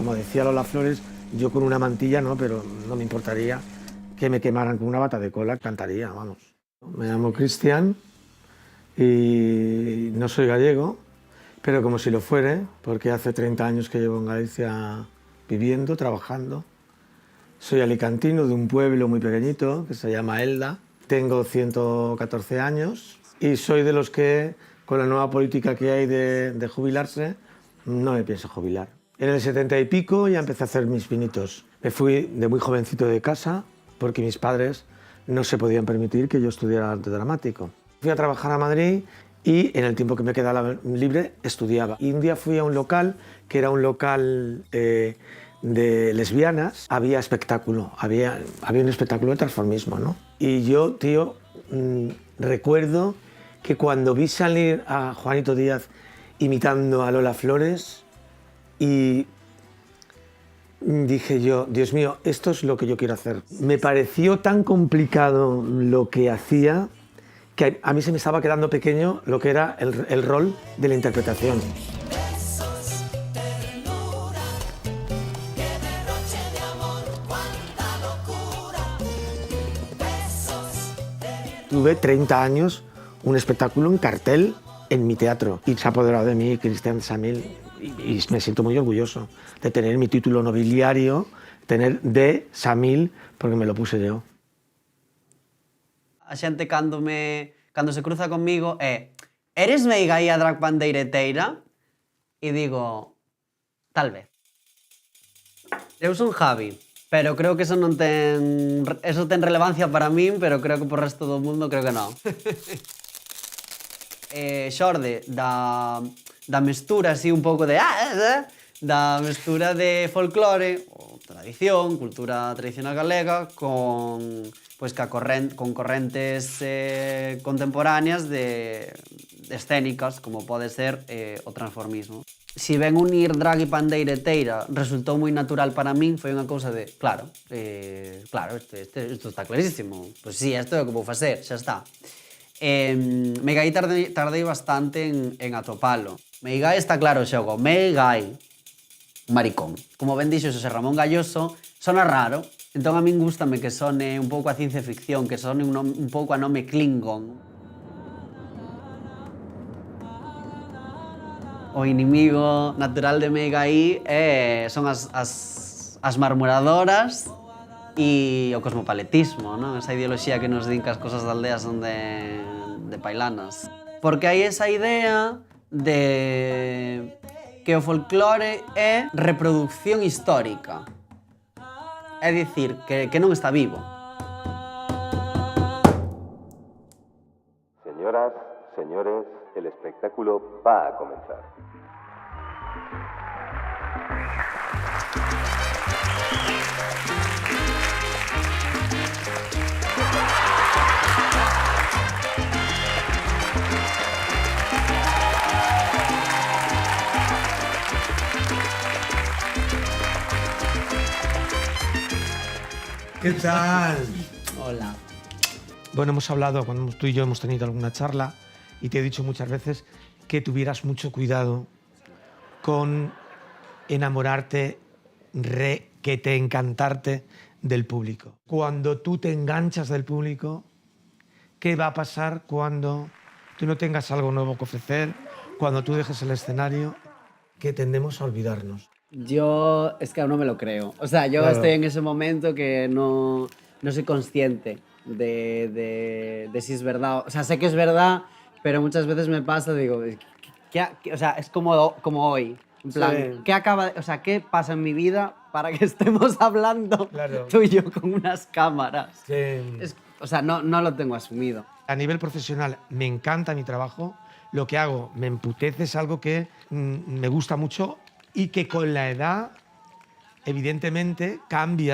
Como decía Lola Flores, yo con una mantilla no, pero no me importaría que me quemaran con una bata de cola, cantaría, vamos. Me llamo Cristian y no soy gallego, pero como si lo fuere, porque hace 30 años que llevo en Galicia viviendo, trabajando. Soy alicantino de un pueblo muy pequeñito que se llama Elda. Tengo 114 años y soy de los que, con la nueva política que hay de jubilarse, no me pienso jubilar. En el 70 y pico ya empecé a hacer mis pinitos. Me fui de muy jovencito de casa porque mis padres no se podían permitir que yo estudiara arte dramático. Fui a trabajar a Madrid y en el tiempo que me quedaba libre estudiaba. Y un día fui a un local que era un local de lesbianas. Había espectáculo, había un espectáculo de transformismo, ¿no? Y yo, tío, recuerdo que cuando vi salir a Juanito Díaz imitando a Lola Flores y dije yo, Dios mío, esto es lo que yo quiero hacer. Me pareció tan complicado lo que hacía que a mí se me estaba quedando pequeño lo que era el rol de la interpretación. Tuve 30 años un espectáculo en cartel en mi teatro y se ha apoderado de mí Cristian Samil y me siento muy orgulloso de tener mi título nobiliario, tener de Samil, porque me lo puse yo. A xente cando se cruza conmigo eres meiga aí a drag pandeireteira? E digo, tal vez. Eu son Javi, pero creo que eso non ten... Eso ten relevancia para min, pero creo que por resto do mundo creo que non. Xorde da mestura así un pouco de... da mestura de folclore, ou tradición, cultura tradicional galega, con correntes contemporáneas de escénicas, como pode ser o transformismo. Si ben unir drag e pandeireteira resultou moi natural para min, foi unha cousa de, claro, isto está clarísimo, pois sí, isto é o que vou facer, xa está. Meigai tardei bastante en atopalo. Meigai está claro o xogo, Meigai, maricón. Como ben dixo Xosé Ramón Galloso, sona raro, entón a min gústame que sone un pouco a ciencia ficción, que sone un pouco a nome Klingon. O inimigo natural de Meigai son as marmoradoras e o cosmopaletismo, non? Esa ideoloxía que nos din que as cosas da aldea son de pailanas. Porque hai esa idea de que o folclore é reproducción histórica. É dicir, que non está vivo. Señoras, señores, el espectáculo va a comenzar. ¿Qué tal? Hola. Bueno, hemos hablado, cuando tú y yo hemos tenido alguna charla, y te he dicho muchas veces que tuvieras mucho cuidado con enamorarte, que te encantarte del público. Cuando tú te enganchas del público, ¿qué va a pasar cuando tú no tengas algo nuevo que ofrecer? Cuando tú dejes el escenario, que tendemos a olvidarnos. Yo es que aún no me lo creo. O sea, yo Claro. estoy en ese momento que no soy consciente de si es verdad. O sea, sé que es verdad, pero muchas veces me pasa, digo, o sea, es como hoy. En plan, Sí. ¿qué pasa en mi vida para que estemos hablando Claro. tú y yo con unas cámaras? Sí. O sea, no lo tengo asumido. A nivel profesional me encanta mi trabajo, lo que hago me emputece, es algo que me gusta mucho y que con la edad, evidentemente,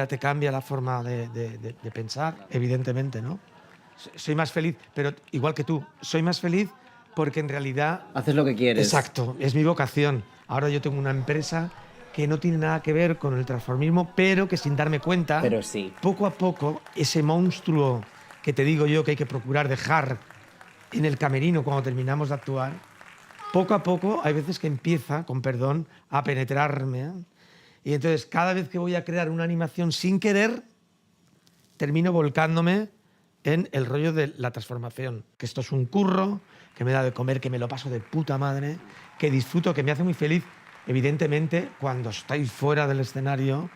te cambia la forma de pensar, evidentemente, ¿no? Soy más feliz, pero igual que tú, soy más feliz porque en realidad... Haces lo que quieres. Exacto, es mi vocación. Ahora yo tengo una empresa que no tiene nada que ver con el transformismo, pero que sin darme cuenta, Pero sí. poco a poco, ese monstruo que te digo yo que hay que procurar dejar en el camerino cuando terminamos de actuar, poco a poco hay veces que empieza, con perdón, a penetrarme, ¿eh? Y entonces cada vez que voy a crear una animación sin querer, termino volcándome en el rollo de la transformación. Que esto es un curro, que me da de comer, que me lo paso de puta madre, que disfruto, que me hace muy feliz. Evidentemente, cuando estoy fuera del escenario,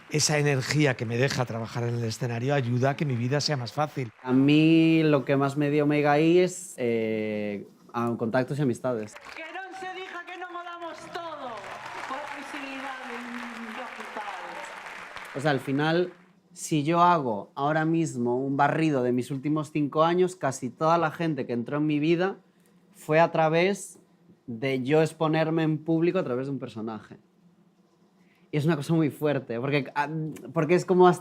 esa energía que me deja trabajar en el escenario ayuda a que mi vida sea más fácil. A mí lo que más me dio mega aí es contactos y amistades. Que non se diga que non o damos todo por a visibilidade digital. O sea, al final, si yo hago ahora mismo un barrido de mis últimos 5 años, casi toda la gente que entró en mi vida fue a través de yo exponerme en público a través de un personaje. Y es una cosa muy fuerte, porque es como,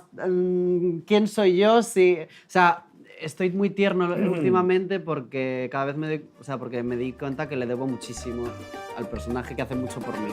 ¿quién soy yo? Si, o sea, estoy muy tierno últimamente porque cada vez porque me di cuenta que le debo muchísimo al personaje que hace mucho por mí.